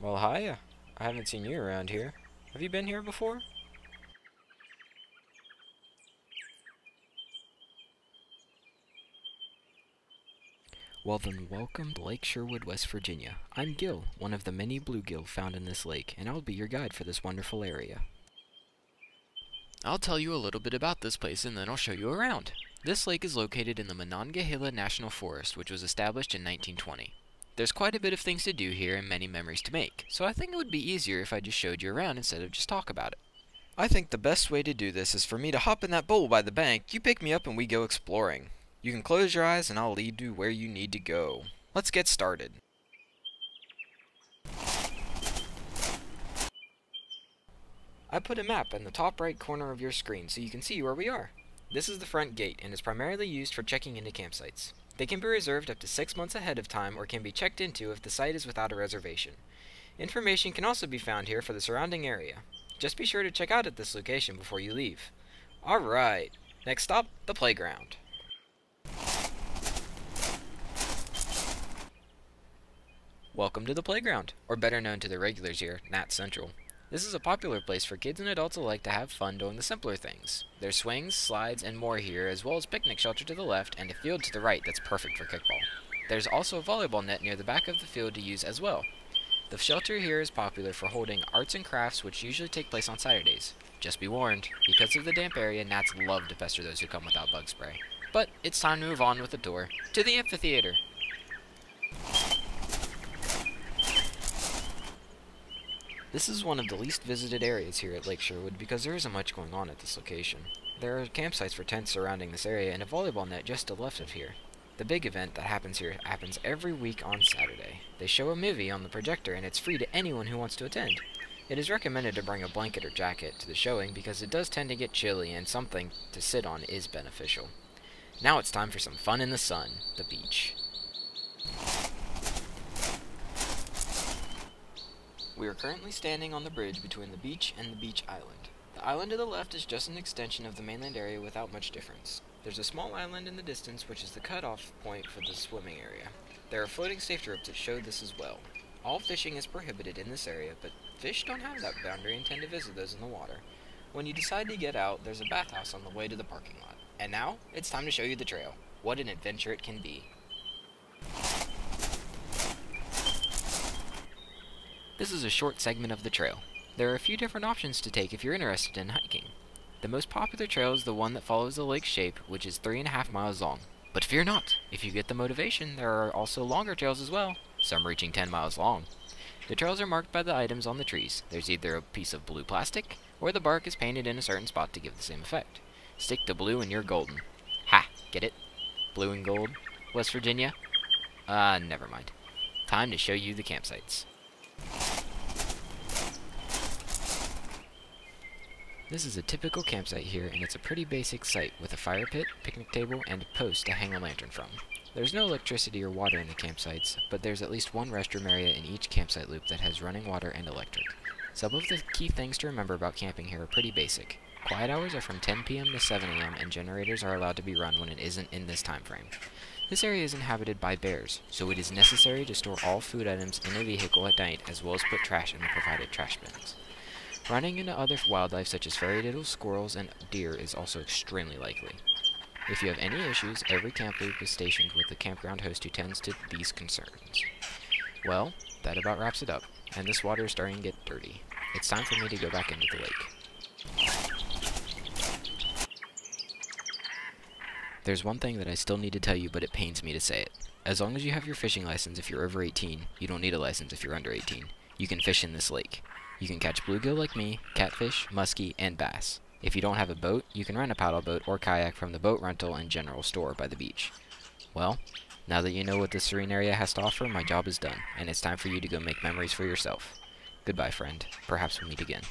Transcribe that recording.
Well, hi. I haven't seen you around here. Have you been here before? Well then, welcome to Lake Sherwood, West Virginia. I'm Gil, one of the many bluegill found in this lake, and I'll be your guide for this wonderful area. I'll tell you a little bit about this place and then I'll show you around. This lake is located in the Monongahela National Forest, which was established in 1920. There's quite a bit of things to do here and many memories to make, so I think it would be easier if I just showed you around instead of just talk about it. I think the best way to do this is for me to hop in that bowl by the bank, you pick me up and we go exploring. You can close your eyes and I'll lead you where you need to go. Let's get started. I put a map in the top right corner of your screen so you can see where we are. This is the front gate and is primarily used for checking into campsites. They can be reserved up to 6 months ahead of time or can be checked into if the site is without a reservation. Information can also be found here for the surrounding area. Just be sure to check out at this location before you leave. Alright, next stop, the playground. Welcome to the playground, or better known to the regulars here, Nat Central. This is a popular place for kids and adults alike to have fun doing the simpler things. There's swings, slides, and more here, as well as picnic shelter to the left and a field to the right that's perfect for kickball. There's also a volleyball net near the back of the field to use as well. The shelter here is popular for holding arts and crafts, which usually take place on Saturdays. Just be warned, because of the damp area, gnats love to pester those who come without bug spray. But it's time to move on with the tour to the amphitheater. This is one of the least visited areas here at Lake Sherwood because there isn't much going on at this location. There are campsites for tents surrounding this area and a volleyball net just to the left of here. The big event that happens here happens every week on Saturday. They show a movie on the projector and it's free to anyone who wants to attend. It is recommended to bring a blanket or jacket to the showing because it does tend to get chilly and something to sit on is beneficial. Now it's time for some fun in the sun, the beach. We are currently standing on the bridge between the beach and the beach island. The island to the left is just an extension of the mainland area without much difference. There's a small island in the distance which is the cutoff point for the swimming area. There are floating safety ropes that show this as well. All fishing is prohibited in this area, but fish don't have that boundary and tend to visit those in the water. When you decide to get out, there's a bathhouse on the way to the parking lot. And now, it's time to show you the trail. What an adventure it can be. This is a short segment of the trail. There are a few different options to take if you're interested in hiking. The most popular trail is the one that follows the lake shape, which is 3.5 miles long. But fear not, if you get the motivation, there are also longer trails as well, some reaching 10 miles long. The trails are marked by the items on the trees. There's either a piece of blue plastic, or the bark is painted in a certain spot to give the same effect. Stick to blue and you're golden. Ha! Get it? Blue and gold? West Virginia? Never mind. Time to show you the campsites. This is a typical campsite here, and it's a pretty basic site with a fire pit, picnic table, and a post to hang a lantern from. There's no electricity or water in the campsites, but there's at least one restroom area in each campsite loop that has running water and electric. Some of the key things to remember about camping here are pretty basic. Quiet hours are from 10 p.m. to 7 a.m., and generators are allowed to be run when it isn't in this time frame. This area is inhabited by bears, so it is necessary to store all food items in a vehicle at night, as well as put trash in the provided trash bins. Running into other wildlife such as fairy-diddles, squirrels, and deer is also extremely likely. If you have any issues, every camp loop is stationed with a campground host who tends to these concerns. Well, that about wraps it up, and this water is starting to get dirty. It's time for me to go back into the lake. There's one thing that I still need to tell you, but it pains me to say it. As long as you have your fishing license if you're over 18, you don't need a license if you're under 18. You can fish in this lake. You can catch bluegill like me, catfish, muskie, and bass. If you don't have a boat, you can rent a paddle boat or kayak from the boat rental and general store by the beach. Well, now that you know what this serene area has to offer, my job is done, and it's time for you to go make memories for yourself. Goodbye, friend. Perhaps we'll meet again.